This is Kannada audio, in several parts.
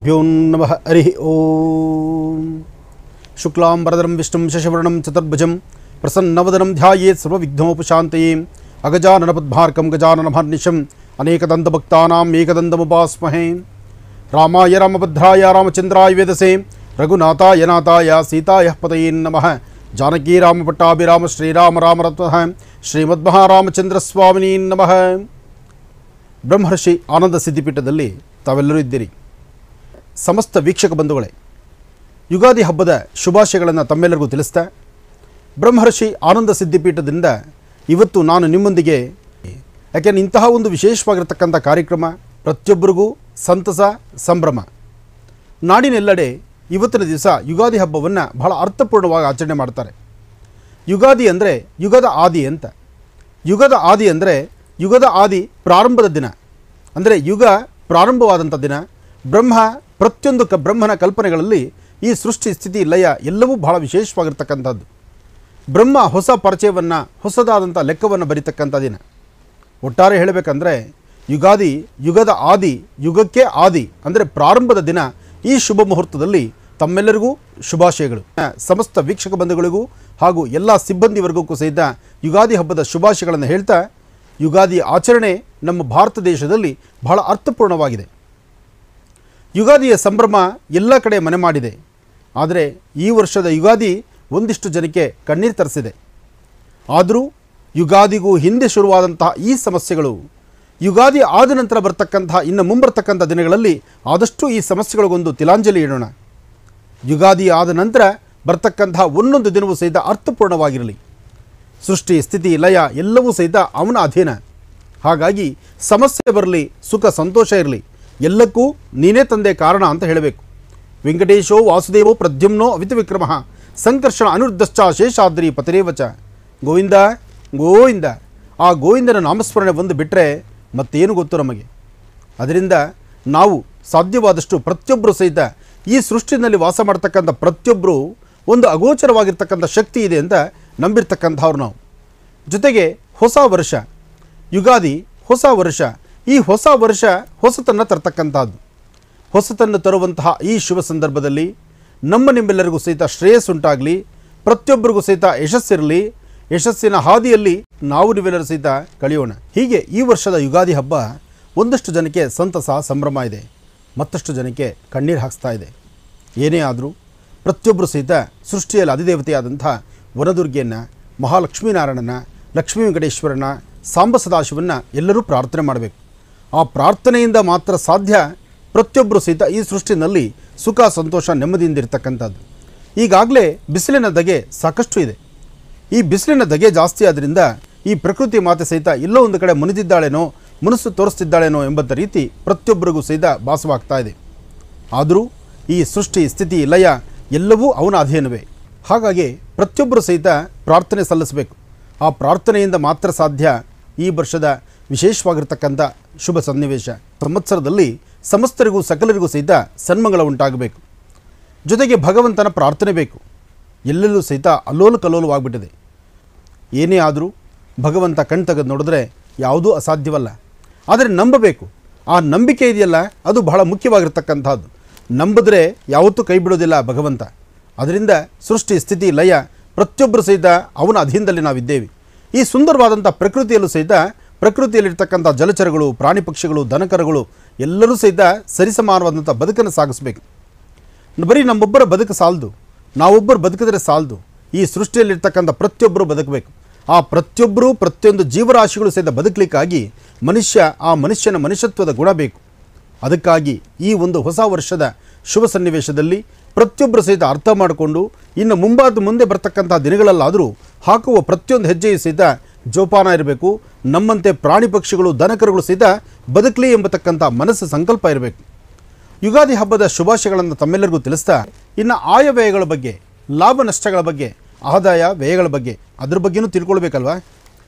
भ्यो नमः हरि ओम शुक्लांबरधरं विष्णुं शशिवर्णं चतुर्भुजं प्रसन्नवदनं ध्यायेत् सर्वविघ्नोपशान्तये अगजाननपद्मार्कं गजाननमहर्निशम् अनेकदन्तभक्तानाम् एकदन्तमुपास्महे रामाय रामभद्राय रामचन्द्राय वेदसे रघुनाथाय नाथाय सीताय पतये नमः जानकी रामपट्टाभिराम श्रीराम राम रत्नः ಶ್ರೀಮದ್ಮಹಾರಾಮಚಂದ್ರಸ್ವಾಮಿನೇ ನಮಃ. ಬ್ರಹ್ಮರ್ಷಿ ಆನಂದ ಸಿದ್ಧಿಪೀಠದಲ್ಲಿ ತಾವೆಲ್ಲರೂ ಇದ್ದೀರಿ. ಸಮಸ್ತ ವೀಕ್ಷಕ ಬಂಧುಗಳೇ, ಯುಗಾದಿ ಹಬ್ಬದ ಶುಭಾಶಯಗಳನ್ನು ತಮ್ಮೆಲ್ಲರಿಗೂ ತಿಳಿಸ್ತಾ, ಬ್ರಹ್ಮರ್ಷಿ ಆನಂದ ಸಿದ್ಧಿಪೀಠದಿಂದ ಇವತ್ತು ನಾನು ನಿಮ್ಮೊಂದಿಗೆ, ಯಾಕೆಂದರೆ ಇಂತಹ ಒಂದು ವಿಶೇಷವಾಗಿರತಕ್ಕಂಥ ಕಾರ್ಯಕ್ರಮ ಪ್ರತಿಯೊಬ್ಬರಿಗೂ ಸಂತಸ ಸಂಭ್ರಮ. ನಾಡಿನೆಲ್ಲೆಡೆ ಇವತ್ತಿನ ದಿವಸ ಯುಗಾದಿ ಹಬ್ಬವನ್ನು ಬಹಳ ಅರ್ಥಪೂರ್ಣವಾಗಿ ಆಚರಣೆ ಮಾಡ್ತಾರೆ. ಯುಗಾದಿ ಅಂದರೆ ಯುಗದ ಆದಿ ಅಂತ. ಯುಗದ ಆದಿ ಅಂದರೆ ಯುಗದ ಆದಿ ಪ್ರಾರಂಭದ ದಿನ, ಅಂದರೆ ಯುಗ ಪ್ರಾರಂಭವಾದಂಥ ದಿನ. ಪ್ರತಿಯೊಂದು ಬ್ರಹ್ಮನ ಕಲ್ಪನೆಗಳಲ್ಲಿ ಈ ಸೃಷ್ಟಿ ಸ್ಥಿತಿ ಲಯ ಎಲ್ಲವೂ ಬಹಳ ವಿಶೇಷವಾಗಿರ್ತಕ್ಕಂಥದ್ದು. ಬ್ರಹ್ಮ ಹೊಸ ಪರಿಚಯವನ್ನು, ಹೊಸದಾದಂಥ ಲೆಕ್ಕವನ್ನು ಬರೀತಕ್ಕಂಥ ದಿನ. ಒಟ್ಟಾರೆ ಹೇಳಬೇಕಂದ್ರೆ ಯುಗಾದಿ ಯುಗದ ಆದಿ, ಯುಗಕ್ಕೆ ಆದಿ ಅಂದರೆ ಪ್ರಾರಂಭದ ದಿನ. ಈ ಶುಭ ಮುಹೂರ್ತದಲ್ಲಿ ತಮ್ಮೆಲ್ಲರಿಗೂ ಶುಭಾಶಯಗಳು. ಸಮಸ್ತ ವೀಕ್ಷಕ ಬಂಧುಗಳಿಗೂ ಹಾಗೂ ಎಲ್ಲ ಸಿಬ್ಬಂದಿ ವರ್ಗಕ್ಕೂ ಸಹಿತ ಯುಗಾದಿ ಹಬ್ಬದ ಶುಭಾಶಯಗಳನ್ನು ಹೇಳ್ತಾ, ಯುಗಾದಿ ಆಚರಣೆ ನಮ್ಮ ಭಾರತ ದೇಶದಲ್ಲಿ ಬಹಳ ಅರ್ಥಪೂರ್ಣವಾಗಿದೆ. ಯುಗಾದಿಯ ಸಂಭ್ರಮ ಎಲ್ಲ ಕಡೆ ಮನೆ ಮಾಡಿದೆ. ಆದರೆ ಈ ವರ್ಷದ ಯುಗಾದಿ ಒಂದಿಷ್ಟು ಜನಕ್ಕೆ ಕಣ್ಣೀರು ತರಿಸಿದೆ. ಆದರೂ ಯುಗಾದಿಗೂ ಹಿಂದೆ ಶುರುವಾದಂತಹ ಈ ಸಮಸ್ಯೆಗಳು ಯುಗಾದಿ ಆದ ನಂತರ ಬರ್ತಕ್ಕಂತಹ ಇನ್ನು ಮುಂಬರ್ತಕ್ಕಂಥ ದಿನಗಳಲ್ಲಿ ಆದಷ್ಟು ಈ ಸಮಸ್ಯೆಗಳಿಗೊಂದು ತಿಲಾಂಜಲಿ ಇಡೋಣ. ಯುಗಾದಿ ಆದ ನಂತರ ಬರ್ತಕ್ಕಂತಹ ಒಂದೊಂದು ದಿನವೂ ಸಹಿತ ಅರ್ಥಪೂರ್ಣವಾಗಿರಲಿ. ಸೃಷ್ಟಿ ಸ್ಥಿತಿ ಲಯ ಎಲ್ಲವೂ ಸಹಿತ ಅವನ ಅಧೀನ. ಹಾಗಾಗಿ ಸಮಸ್ಯೆ ಬರಲಿ, ಸುಖ ಸಂತೋಷ ಇರಲಿ, ಎಲ್ಲಕ್ಕೂ ನೀನೇ ತಂದೆ ಕಾರಣ ಅಂತ ಹೇಳಬೇಕು. ವೆಂಕಟೇಶೋ ವಾಸುದೇವೋ ಪ್ರದ್ಯುಮ್ನೋ ಅವಿತವಿಕ್ರಮಃ ಸಂಕರ್ಷಣ ಅನಿರುದ್ಧಶ್ಚ ಶೇಷಾದ್ರಿ ಪತಿರೇವಚ. ಗೋವಿಂದ ಗೋವಿಂದ. ಆ ಗೋವಿಂದನ ನಾಮಸ್ಮರಣೆ ಒಂದು ಬಿಟ್ಟರೆ ಮತ್ತೇನು ಗೊತ್ತು ನಮಗೆ. ಅದರಿಂದ ನಾವು ಸಾಧ್ಯವಾದಷ್ಟು ಪ್ರತಿಯೊಬ್ಬರು ಸಹಿತ ಈ ಸೃಷ್ಟಿನಲ್ಲಿ ವಾಸ ಮಾಡ್ತಕ್ಕಂಥ ಪ್ರತಿಯೊಬ್ಬರು ಒಂದು ಅಗೋಚರವಾಗಿರ್ತಕ್ಕಂಥ ಶಕ್ತಿ ಇದೆ ಅಂತ ನಂಬಿರ್ತಕ್ಕಂಥವ್ರು ನಾವು. ಜೊತೆಗೆ ಹೊಸ ವರ್ಷ ಯುಗಾದಿ, ಹೊಸ ವರ್ಷ. ಈ ಹೊಸ ವರ್ಷ ಹೊಸತನ್ನು ತರ್ತಕ್ಕಂಥದ್ದು. ಹೊಸತನ್ನು ತರುವಂತಹ ಈ ಶುಭ ಸಂದರ್ಭದಲ್ಲಿ ನಿಮ್ಮೆಲ್ಲರಿಗೂ ಸಹಿತ ಶ್ರೇಯಸ್ಸುಂಟಾಗಲಿ, ಪ್ರತಿಯೊಬ್ಬರಿಗೂ ಸಹಿತ ಯಶಸ್ಸಿರಲಿ. ಯಶಸ್ಸಿನ ಹಾದಿಯಲ್ಲಿ ನಾವು ನೀವೆಲ್ಲರೂ ಸಹಿತ ಕಳೆಯೋಣ. ಹೀಗೆ ಈ ವರ್ಷದ ಯುಗಾದಿ ಹಬ್ಬ ಒಂದಷ್ಟು ಜನಕ್ಕೆ ಸಂತಸ ಸಂಭ್ರಮ ಇದೆ, ಮತ್ತಷ್ಟು ಜನಕ್ಕೆ ಕಣ್ಣೀರು ಹಾಕಿಸ್ತಾ ಇದೆ. ಏನೇ ಆದರೂ ಪ್ರತಿಯೊಬ್ಬರು ಸಹಿತ ಸೃಷ್ಟಿಯಲ್ಲಿ ಅಧಿದೇವತೆಯಾದಂಥ ವನದುರ್ಗೆಯನ್ನು, ಮಹಾಲಕ್ಷ್ಮೀನಾರಾಯಣನ, ಲಕ್ಷ್ಮೀ ವೆಂಕಟೇಶ್ವರನ, ಸಾಂಬ ಸದಾಶಿವನ್ನ ಎಲ್ಲರೂ ಪ್ರಾರ್ಥನೆ ಮಾಡಬೇಕು. ಆ ಪ್ರಾರ್ಥನೆಯಿಂದ ಮಾತ್ರ ಸಾಧ್ಯ ಪ್ರತಿಯೊಬ್ಬರು ಸಹಿತ ಈ ಸೃಷ್ಟಿನಲ್ಲಿ ಸುಖ ಸಂತೋಷ ನೆಮ್ಮದಿಯಿಂದ ಇರತಕ್ಕಂಥದ್ದು. ಈಗಾಗಲೇ ಬಿಸಿಲಿನ ಧಗೆ ಸಾಕಷ್ಟು ಇದೆ. ಈ ಬಿಸಿಲಿನ ಧಗೆ ಜಾಸ್ತಿ ಆದ್ದರಿಂದ ಈ ಪ್ರಕೃತಿ ಮಾತೆ ಸಹಿತ ಎಲ್ಲೋ ಒಂದು ಕಡೆ ಮುನಿದಿದ್ದಾಳೇನೋ, ಮುನಿಸು ತೋರಿಸ್ತಿದ್ದಾಳೇನೋ ಎಂಬಂಥ ರೀತಿ ಪ್ರತಿಯೊಬ್ಬರಿಗೂ ಸಹಿತ ಭಾಸವಾಗ್ತಾ ಇದೆ. ಆದರೂ ಈ ಸೃಷ್ಟಿ ಸ್ಥಿತಿ ಲಯ ಎಲ್ಲವೂ ಅವನ ಅಧೀನವೇ. ಹಾಗಾಗಿ ಪ್ರತಿಯೊಬ್ಬರು ಸಹಿತ ಪ್ರಾರ್ಥನೆ ಸಲ್ಲಿಸಬೇಕು. ಆ ಪ್ರಾರ್ಥನೆಯಿಂದ ಮಾತ್ರ ಸಾಧ್ಯ ಈ ವರ್ಷದ ವಿಶೇಷವಾಗಿರ್ತಕ್ಕಂಥ ಶುಭ ಸನ್ನಿವೇಶ. ಸಂವತ್ಸರದಲ್ಲಿ ಸಮಸ್ತರಿಗೂ ಸಕಲರಿಗೂ ಸಹಿತ ಸನ್ಮಂಗಳ ಉಂಟಾಗಬೇಕು. ಜೊತೆಗೆ ಭಗವಂತನ ಪ್ರಾರ್ಥನೆ ಬೇಕು. ಎಲ್ಲೆಲ್ಲೂ ಸಹಿತ ಅಲ್ಲೋಲ ಕಲ್ಲೋಲವಾಗ್ಬಿಟ್ಟಿದೆ. ಏನೇ ಆದರೂ ಭಗವಂತ ಕಣ್ ತೆಗೆದು ನೋಡಿದ್ರೆ ಯಾವುದೂ ಅಸಾಧ್ಯವಲ್ಲ. ಆದರೆ ನಂಬಬೇಕು. ಆ ನಂಬಿಕೆ ಇದೆಯಲ್ಲ, ಅದು ಬಹಳ ಮುಖ್ಯವಾಗಿರ್ತಕ್ಕಂಥದ್ದು. ನಂಬಿದ್ರೆ ಯಾವತ್ತೂ ಕೈ ಬಿಡೋದಿಲ್ಲ ಭಗವಂತ. ಅದರಿಂದ ಸೃಷ್ಟಿ ಸ್ಥಿತಿ ಲಯ ಪ್ರತಿಯೊಬ್ಬರು ಸಹಿತ ಅವನ ಅಧೀನದಲ್ಲಿ ನಾವಿದ್ದೇವೆ. ಈ ಸುಂದರವಾದಂಥ ಪ್ರಕೃತಿಯಲ್ಲೂ ಸಹಿತ ಪ್ರಕೃತಿಯಲ್ಲಿರ್ತಕ್ಕಂಥ ಜಲಚರಗಳು, ಪ್ರಾಣಿ ಪಕ್ಷಿಗಳು, ದನಕರುಗಳು ಎಲ್ಲರೂ ಸಹಿತ ಸರಿಸಮಾನವಾದಂಥ ಬದುಕನ್ನು ಸಾಗಿಸಬೇಕು. ಬರೀ ನಮ್ಮೊಬ್ಬರ ಬದುಕು ಸಾಲದು, ನಾವೊಬ್ಬರು ಬದುಕಿದ್ರೆ ಸಾಲದು. ಈ ಸೃಷ್ಟಿಯಲ್ಲಿರ್ತಕ್ಕಂಥ ಪ್ರತಿಯೊಬ್ಬರು ಬದುಕಬೇಕು. ಆ ಪ್ರತಿಯೊಬ್ಬರು, ಪ್ರತಿಯೊಂದು ಜೀವರಾಶಿಗಳು ಸಹಿತ ಬದುಕಲಿಕ್ಕಾಗಿ ಆ ಮನುಷ್ಯನ ಮನುಷ್ಯತ್ವದ ಗುಣ ಬೇಕು. ಅದಕ್ಕಾಗಿ ಈ ಒಂದು ಹೊಸ ವರ್ಷದ ಶುಭ ಸನ್ನಿವೇಶದಲ್ಲಿ ಪ್ರತಿಯೊಬ್ಬರು ಸಹಿತ ಅರ್ಥ ಮಾಡಿಕೊಂಡು ಇನ್ನು ಮುಂದೆ ಬರ್ತಕ್ಕಂಥ ದಿನಗಳಲ್ಲಾದರೂ ಹಾಕುವ ಪ್ರತಿಯೊಂದು ಹೆಜ್ಜೆಯು ಸಹಿತ ಜೋಪಾನ ಇರಬೇಕು. ನಮ್ಮಂತೆ ಪ್ರಾಣಿ ಪಕ್ಷಿಗಳು, ದನಕರುಗಳು ಸಹಿತ ಬದುಕಲಿ ಎಂಬತಕ್ಕಂಥ ಮನಸ್ಸು ಸಂಕಲ್ಪ ಇರಬೇಕು. ಯುಗಾದಿ ಹಬ್ಬದ ಶುಭಾಶಯಗಳನ್ನು ತಮ್ಮೆಲ್ಲರಿಗೂ ತಿಳಿಸ್ತಾ, ಇನ್ನು ಆಯವ್ಯಯಗಳ ಬಗ್ಗೆ, ಲಾಭ ನಷ್ಟಗಳ ಬಗ್ಗೆ, ಆದಾಯ ವ್ಯಯಗಳ ಬಗ್ಗೆ ಅದ್ರ ಬಗ್ಗೆನೂ ತಿಳ್ಕೊಳ್ಬೇಕಲ್ವ.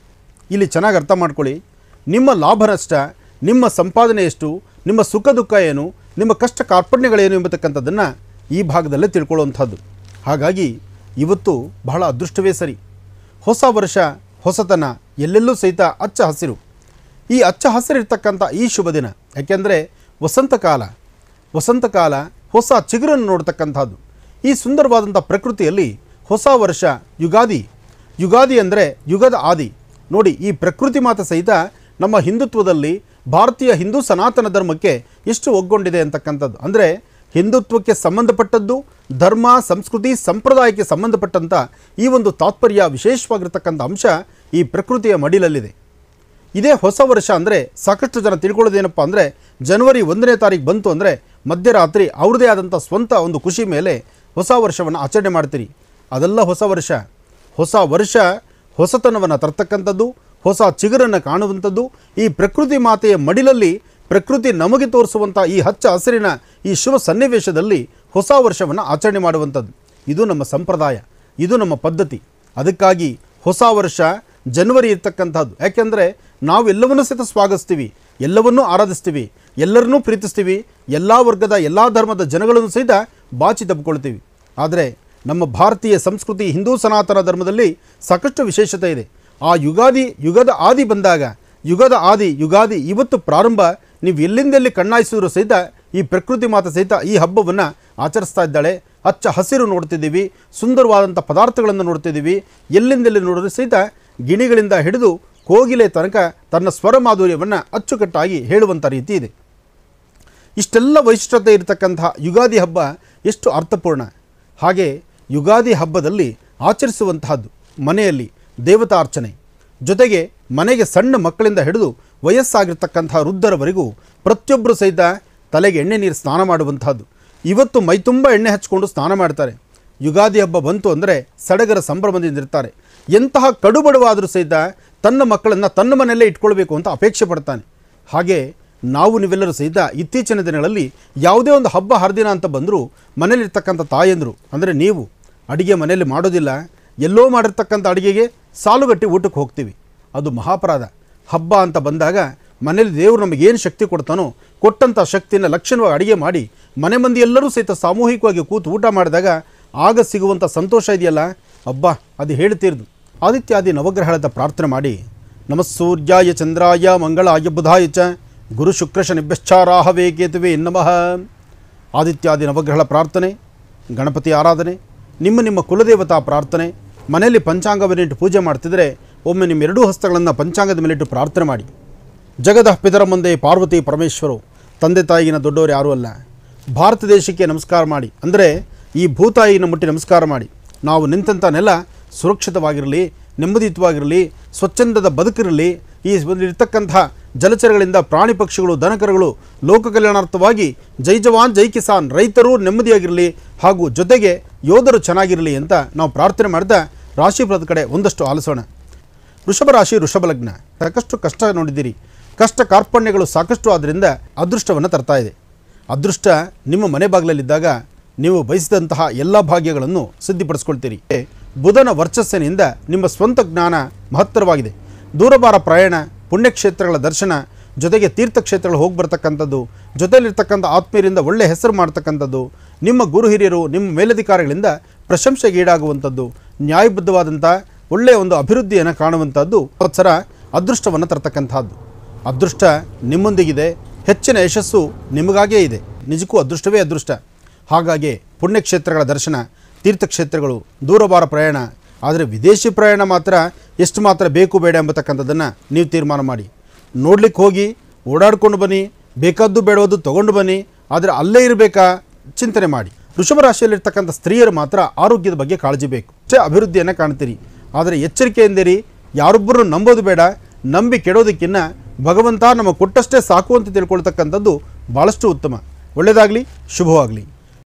ಇಲ್ಲಿ ಚೆನ್ನಾಗಿ ಅರ್ಥ ಮಾಡ್ಕೊಳ್ಳಿ. ನಿಮ್ಮ ಲಾಭ ನಷ್ಟ, ನಿಮ್ಮ ಸಂಪಾದನೆ ಎಷ್ಟು, ನಿಮ್ಮ ಸುಖ ದುಃಖ ಏನು, ನಿಮ್ಮ ಕಷ್ಟ ಕಾರ್ಪಣ್ಯಗಳೇನು ಎಂಬತಕ್ಕಂಥದ್ದನ್ನು ಈ ಭಾಗದಲ್ಲೇ ತಿಳ್ಕೊಳ್ಳುವಂಥದ್ದು. ಹಾಗಾಗಿ ಇವತ್ತು ಬಹಳ ಅದೃಷ್ಟವೇ ಸರಿ. ಹೊಸ ವರ್ಷ, ಹೊಸತನ, ಎಲ್ಲೆಲ್ಲೂ ಸಹಿತ ಹಚ್ಚ ಹಸಿರು. ಈ ಹಚ್ಚ ಹಸಿರಿರ್ತಕ್ಕಂಥ ಈ ಶುಭ ದಿನ, ಯಾಕೆಂದರೆ ವಸಂತ ಕಾಲ, ವಸಂತಕಾಲ, ಹೊಸ ಚಿಗುರನ್ನು ನೋಡ್ತಕ್ಕಂಥದ್ದು. ಈ ಸುಂದರವಾದಂಥ ಪ್ರಕೃತಿಯಲ್ಲಿ ಹೊಸ ವರ್ಷ ಯುಗಾದಿ. ಯುಗಾದಿ ಅಂದರೆ ಯುಗದ ಆದಿ. ನೋಡಿ, ಈ ಪ್ರಕೃತಿ ಮಾತ ಸಹಿತ ನಮ್ಮ ಹಿಂದುತ್ವದಲ್ಲಿ ಭಾರತೀಯ ಹಿಂದೂ ಸನಾತನ ಧರ್ಮಕ್ಕೆ ಎಷ್ಟು ಒಗ್ಗೊಂಡಿದೆ ಅಂತಕ್ಕಂಥದ್ದು. ಅಂದರೆ ಹಿಂದುತ್ವಕ್ಕೆ ಸಂಬಂಧಪಟ್ಟದ್ದು, ಧರ್ಮ, ಸಂಸ್ಕೃತಿ, ಸಂಪ್ರದಾಯಕ್ಕೆ ಸಂಬಂಧಪಟ್ಟಂಥ ಈ ಒಂದು ತಾತ್ಪರ್ಯ ವಿಶೇಷವಾಗಿರ್ತಕ್ಕಂಥ ಅಂಶ ಈ ಪ್ರಕೃತಿಯ ಮಡಿಲಲ್ಲಿದೆ. ಇದೇ ಹೊಸ ವರ್ಷ ಅಂದರೆ ಸಾಕಷ್ಟು ಜನ ತಿಳ್ಕೊಳ್ಳೋದೇನಪ್ಪ ಅಂದರೆ ಜನವರಿ 1ನೇ ತಾರೀಕು ಬಂತು ಅಂದರೆ ಮಧ್ಯರಾತ್ರಿ ಅವ್ರದ್ದೇ ಆದಂಥ ಸ್ವಂತ ಒಂದು ಖುಷಿ ಮೇಲೆ ಹೊಸ ವರ್ಷವನ್ನು ಆಚರಣೆ ಮಾಡ್ತೀರಿ. ಅದೆಲ್ಲ ಹೊಸ ವರ್ಷ. ಹೊಸ ವರ್ಷ ಹೊಸತನವನ್ನು ತರ್ತಕ್ಕಂಥದ್ದು, ಹೊಸ ಚಿಗುರನ್ನು ಕಾಣುವಂಥದ್ದು. ಈ ಪ್ರಕೃತಿ ಮಾತೆಯ ಮಡಿಲಲ್ಲಿ ಪ್ರಕೃತಿ ನಮಗೆ ತೋರಿಸುವಂಥ ಈ ಹಚ್ಚ ಹಸಿರಿನ ಈ ಶುಭ ಸನ್ನಿವೇಶದಲ್ಲಿ ಹೊಸ ವರ್ಷವನ್ನು ಆಚರಣೆ ಮಾಡುವಂಥದ್ದು. ಇದು ನಮ್ಮ ಸಂಪ್ರದಾಯ, ಇದು ನಮ್ಮ ಪದ್ಧತಿ. ಅದಕ್ಕಾಗಿ ಹೊಸ ವರ್ಷ ಜನವರಿ ಇರ್ತಕ್ಕಂಥದ್ದು. ಯಾಕೆಂದರೆ ನಾವೆಲ್ಲವನ್ನೂ ಸಹಿತ ಸ್ವಾಗತಿಸ್ತೀವಿ, ಎಲ್ಲವನ್ನೂ ಆರಾಧಿಸ್ತೀವಿ, ಎಲ್ಲರನ್ನೂ ಪ್ರೀತಿಸ್ತೀವಿ, ಎಲ್ಲ ವರ್ಗದ ಎಲ್ಲ ಧರ್ಮದ ಜನಗಳನ್ನು ಸಹಿತ ಬಾಚಿ ತಬ್ಕೊಳ್ತೀವಿ. ಆದರೆ ನಮ್ಮ ಭಾರತೀಯ ಸಂಸ್ಕೃತಿ ಹಿಂದೂ ಸನಾತನ ಧರ್ಮದಲ್ಲಿ ಸಾಕಷ್ಟು ವಿಶೇಷತೆ ಇದೆ. ಆ ಯುಗದ ಆದಿ ಬಂದಾಗ, ಯುಗಾದಿ ಇವತ್ತು ಪ್ರಾರಂಭ. ನೀವು ಎಲ್ಲಿಂದೆಲ್ಲಿ ಕಣ್ಣಾಯಿಸಿದ್ರು ಸಹಿತ ಈ ಪ್ರಕೃತಿ ಮಾತೆ ಸಹಿತ ಈ ಹಬ್ಬವನ್ನು ಆಚರಿಸ್ತಾ ಇದ್ದಾಳೆ. ಹಚ್ಚ ಹಸಿರು ನೋಡ್ತಿದ್ದೀವಿ, ಸುಂದರವಾದಂಥ ಪದಾರ್ಥಗಳನ್ನು ನೋಡ್ತಿದ್ದೀವಿ. ಎಲ್ಲೆಂದೆಲ್ಲಿ ನೋಡಿದ್ರು ಸಹಿತ ಗಿಣಿಗಳಿಂದ ಹಿಡಿದು ಕೋಗಿಲೆ ತನಕ ತನ್ನ ಸ್ವರ ಮಾಧುರ್ಯವನ್ನು ಅಚ್ಚುಕಟ್ಟಾಗಿ ಹೇಳುವಂಥ ರೀತಿ ಇದೆ. ಇಷ್ಟೆಲ್ಲ ವೈಶಿಷ್ಟ್ಯತೆ ಇರತಕ್ಕಂಥ ಯುಗಾದಿ ಹಬ್ಬ ಎಷ್ಟು ಅರ್ಥಪೂರ್ಣ. ಹಾಗೆ ಯುಗಾದಿ ಹಬ್ಬದಲ್ಲಿ ಆಚರಿಸುವಂತಹದ್ದು ಮನೆಯಲ್ಲಿ ದೇವತಾರ್ಚನೆ, ಜೊತೆಗೆ ಮನೆಗೆ ಸಣ್ಣ ಮಕ್ಕಳಿಂದ ಹಿಡಿದು ವಯಸ್ಸಾಗಿರ್ತಕ್ಕಂಥ ವೃದ್ಧರವರೆಗೂ ಪ್ರತಿಯೊಬ್ಬರು ಸಹಿತ ತಲೆಗೆ ಎಣ್ಣೆ ನೀರು ಸ್ನಾನ ಮಾಡುವಂತಹದ್ದು. ಇವತ್ತು ಮೈತುಂಬ ಎಣ್ಣೆ ಹಚ್ಕೊಂಡು ಸ್ನಾನ ಮಾಡ್ತಾರೆ. ಯುಗಾದಿ ಹಬ್ಬ ಬಂತು ಅಂದರೆ ಸಡಗರ ಸಂಭ್ರಮದಿಂದ ಇರ್ತಾರೆ. ಎಂತಹ ಕಡುಬಡವಾದರೂ ಸಹಿತ ತನ್ನ ಮಕ್ಕಳನ್ನು ತನ್ನ ಮನೆಯಲ್ಲೇ ಇಟ್ಕೊಳ್ಬೇಕು ಅಂತ ಅಪೇಕ್ಷೆ ಪಡ್ತಾನೆ. ಹಾಗೆ ನಾವು ನೀವೆಲ್ಲರೂ ಸಹಿತ ಇತ್ತೀಚಿನ ದಿನಗಳಲ್ಲಿ ಯಾವುದೇ ಒಂದು ಹಬ್ಬ ಹರಿದಿನ ಅಂತ ಬಂದರೂ ಮನೇಲಿರ್ತಕ್ಕಂಥ ತಾಯಂದರು ಅಂದರೆ ನೀವು ಅಡುಗೆ ಮನೆಯಲ್ಲಿ ಮಾಡೋದಿಲ್ಲ, ಎಲ್ಲೋ ಮಾಡಿರ್ತಕ್ಕಂಥ ಅಡುಗೆಗೆ ಸಾಲುಗಟ್ಟಿ ಊಟಕ್ಕೆ ಹೋಗ್ತೀವಿ. ಅದು ಮಹಾಪರಾಧ. ಹಬ್ಬ ಅಂತ ಬಂದಾಗ ಮನೇಲಿ ದೇವರು ನಮಗೇನು ಶಕ್ತಿ ಕೊಡ್ತಾನೋ ಕೊಟ್ಟಂಥ ಶಕ್ತಿನ ಲಕ್ಷಣವಾಗಿ ಅಡುಗೆ ಮಾಡಿ ಮನೆ ಮಂದಿ ಎಲ್ಲರೂ ಸಹಿತ ಸಾಮೂಹಿಕವಾಗಿ ಕೂತು ಊಟ ಮಾಡಿದಾಗ ಆಗ ಸಿಗುವಂಥ ಸಂತೋಷ ಇದೆಯಲ್ಲ, ಹಬ್ಬ ಅದು ಹೇಳ್ತಿರ್ದು. ಆದಿತ್ಯಾದಿ ನವಗ್ರಹದ ಪ್ರಾರ್ಥನೆ ಮಾಡಿ, ನಮಃ ಸೂರ್ಯಾಯ ಚಂದ್ರಾಯ ಮಂಗಳಾಯ ಬುಧಾಯ ಚ ಗುರು ಶುಕ್ರ ಶನಿಭ್ಯಶ್ಚಾರಾಹವೇ ಕೇತುವೆ ನಮಃ. ಆದಿತ್ಯಾದಿ ನವಗ್ರಹಗಳ ಪ್ರಾರ್ಥನೆ, ಗಣಪತಿ ಆರಾಧನೆ, ನಿಮ್ಮ ಕುಲದೇವತಾ ಪ್ರಾರ್ಥನೆ. ಮನೆಯಲ್ಲಿ ಪಂಚಾಂಗವನ್ನಿಟ್ಟು ಪೂಜೆ ಮಾಡ್ತಿದ್ರೆ ಒಮ್ಮೆ ನಿಮ್ಮ ಎರಡೂ ಹಸ್ತಗಳನ್ನು ಪಂಚಾಂಗದ ಮೇಲಿಟ್ಟು ಪ್ರಾರ್ಥನೆ ಮಾಡಿ. ಜಗದ ಪಿತರ ಮುಂದೆ ಪಾರ್ವತಿ ಪರಮೇಶ್ವರು, ತಂದೆ ತಾಯಿಗಿನ ದೊಡ್ಡವರು ಯಾರೂ ಅಲ್ಲ. ಭಾರತ ದೇಶಕ್ಕೆ ನಮಸ್ಕಾರ ಮಾಡಿ, ಅಂದರೆ ಈ ಭೂತಾಯಿನ ಮುಟ್ಟಿ ನಮಸ್ಕಾರ ಮಾಡಿ. ನಾವು ನಿಂತಂಥ ನೆಲ ಸುರಕ್ಷಿತವಾಗಿರಲಿ, ನೆಮ್ಮದಿಯುತವಾಗಿರಲಿ, ಸ್ವಚ್ಛಂದದ ಬದುಕಿರಲಿ. ಈ ಇರ್ತಕ್ಕಂಥ ಜಲಚರಗಳಿಂದ ಪ್ರಾಣಿ ಪಕ್ಷಿಗಳು, ದನಕರುಗಳು ಲೋಕ ಕಲ್ಯಾಣಾರ್ಥವಾಗಿ ಜೈ ಜವಾನ್ ಜೈ ಕಿಸಾನ್, ರೈತರು ನೆಮ್ಮದಿಯಾಗಿರಲಿ, ಹಾಗೂ ಜೊತೆಗೆ ಯೋಧರು ಚೆನ್ನಾಗಿರಲಿ ಅಂತ ನಾವು ಪ್ರಾರ್ಥನೆ ಮಾಡಿದ ರಾಶಿಫಲದ ಕಡೆ ಒಂದಷ್ಟು ಆಲಿಸೋಣ. ವೃಷಭ ರಾಶಿ, ವೃಷಭ ಲಗ್ನ. ಸಾಕಷ್ಟು ಕಷ್ಟ ನೋಡಿದ್ದೀರಿ, ಕಷ್ಟ ಕಾರ್ಪಣ್ಯಗಳು ಸಾಕಷ್ಟು ಆದ್ದರಿಂದ ಅದೃಷ್ಟವನ್ನು ತರ್ತಾ ಇದೆ. ಅದೃಷ್ಟ ನಿಮ್ಮ ಮನೆ ಬಾಗಿಲಲ್ಲಿದ್ದಾಗ ನೀವು ಬಯಸಿದಂತಹ ಎಲ್ಲ ಭಾಗ್ಯಗಳನ್ನು ಸಿದ್ಧಿಪಡಿಸ್ಕೊಳ್ತೀರಿ. ಬುಧನ ವರ್ಚಸ್ಸಿನಿಂದ ನಿಮ್ಮ ಸ್ವಂತ ಜ್ಞಾನ ಮಹತ್ತರವಾಗಿದೆ. ದೂರಭಾರ ಪ್ರಯಾಣ, ಪುಣ್ಯಕ್ಷೇತ್ರಗಳ ದರ್ಶನ, ಜೊತೆಗೆ ತೀರ್ಥಕ್ಷೇತ್ರಗಳು ಹೋಗಿ ಬರ್ತಕ್ಕಂಥದ್ದು, ಜೊತೆಯಲ್ಲಿರ್ತಕ್ಕಂಥ ಆತ್ಮೀಯರಿಂದ ಒಳ್ಳೆ ಹೆಸರು ಮಾಡ್ತಕ್ಕಂಥದ್ದು, ನಿಮ್ಮ ಗುರು ಹಿರಿಯರು, ನಿಮ್ಮ ಮೇಲಧಿಕಾರಿಗಳಿಂದ ಪ್ರಶಂಸೆಗೆ ಈಡಾಗುವಂಥದ್ದು, ನ್ಯಾಯಬದ್ಧವಾದಂಥ ಒಳ್ಳೆಯ ಒಂದು ಅಭಿವೃದ್ಧಿಯನ್ನು ಕಾಣುವಂಥದ್ದು ಸಂವತ್ಸರ ಅದೃಷ್ಟವನ್ನು ತರ್ತಕ್ಕಂಥದ್ದು. ಅದೃಷ್ಟ ನಿಮ್ಮೊಂದಿಗಿದೆ, ಹೆಚ್ಚಿನ ಯಶಸ್ಸು ನಿಮಗಾಗೇ ಇದೆ. ನಿಜಕ್ಕೂ ಅದೃಷ್ಟವೇ ಅದೃಷ್ಟ. ಹಾಗಾಗಿ ಪುಣ್ಯಕ್ಷೇತ್ರಗಳ ದರ್ಶನ, ತೀರ್ಥಕ್ಷೇತ್ರಗಳು, ದೂರಭಾರ ಪ್ರಯಾಣ. ಆದರೆ ವಿದೇಶಿ ಪ್ರಯಾಣ ಮಾತ್ರ ಎಷ್ಟು ಮಾತ್ರ ಬೇಕು ಬೇಡ ಎಂಬತಕ್ಕಂಥದ್ದನ್ನು ನೀವು ತೀರ್ಮಾನ ಮಾಡಿ. ನೋಡ್ಲಿಕ್ಕೆ ಹೋಗಿ ಓಡಾಡ್ಕೊಂಡು ಬನ್ನಿ, ಬೇಕಾದ್ದು ಬೇಡವದ್ದು ತೊಗೊಂಡು ಬನ್ನಿ, ಆದರೆ ಅಲ್ಲೇ ಇರಬೇಕಾ ಚಿಂತನೆ ಮಾಡಿ. ವೃಷಭ ರಾಶಿಯಲ್ಲಿರ್ತಕ್ಕಂಥ ಸ್ತ್ರೀಯರು ಮಾತ್ರ ಆರೋಗ್ಯದ ಬಗ್ಗೆ ಕಾಳಜಿ ಬೇಕು. ಅಭಿವೃದ್ಧಿಯನ್ನು ಕಾಣ್ತೀರಿ. ಆದರೆ ಎಚ್ಚರಿಕೆಯಿಂದಿರಿ, ಯಾರೊಬ್ಬರು ನಂಬೋದು ಬೇಡ. ನಂಬಿ ಕೆಡೋದಕ್ಕಿಂತ ಭಗವಂತ ನಮಗೆ ಕೊಟ್ಟಷ್ಟೇ ಸಾಕು ಅಂತ ತಿಳ್ಕೊಳ್ತಕ್ಕಂಥದ್ದು ಭಾಳಷ್ಟು ಉತ್ತಮ. ಒಳ್ಳೆಯದಾಗಲಿ, ಶುಭವಾಗಲಿ.